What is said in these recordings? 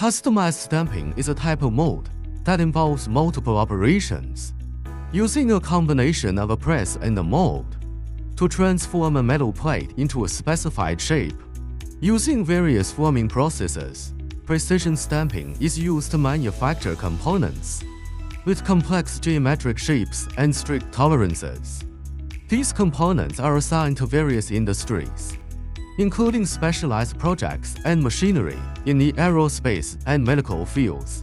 Customized stamping is a type of mold that involves multiple operations, using a combination of a press and a mold to transform a metal plate into a specified shape. Using various forming processes, precision stamping is used to manufacture components with complex geometric shapes and strict tolerances. These components are assigned to various industries, including specialized projects and machinery in the aerospace and medical fields.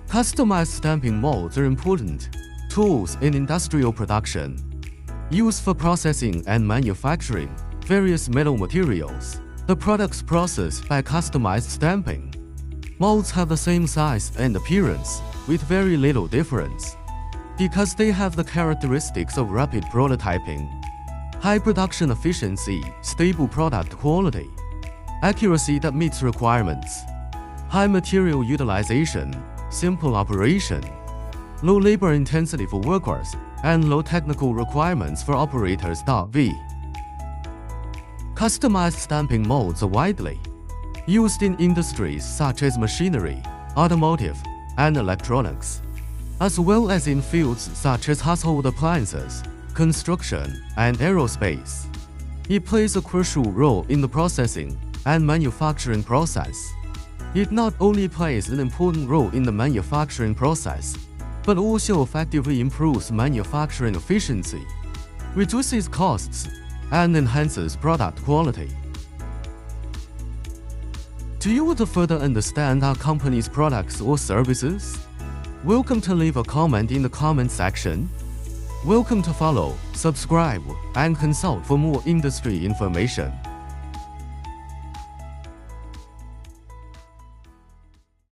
Customized stamping molds are important tools in industrial production, used for processing and manufacturing various metal materials. The products processed by customized stamping molds have the same size and appearance with very little difference, because they have the characteristics of rapid prototyping, high production efficiency, stable product quality, accuracy that meets requirements, high material utilization, simple operation, low labor intensity for workers, and low technical requirements for operators. V. Customized stamping molds are widely used in industries such as machinery, automotive, and electronics, as well as in fields such as household appliances, construction, and aerospace. It plays a crucial role in the processing and manufacturing process. It not only plays an important role in the manufacturing process, but also effectively improves manufacturing efficiency, reduces costs, and enhances product quality. Do you want to further understand our company's products or services? Welcome to leave a comment in the comment section. Welcome to follow, subscribe, and consult for more industry information.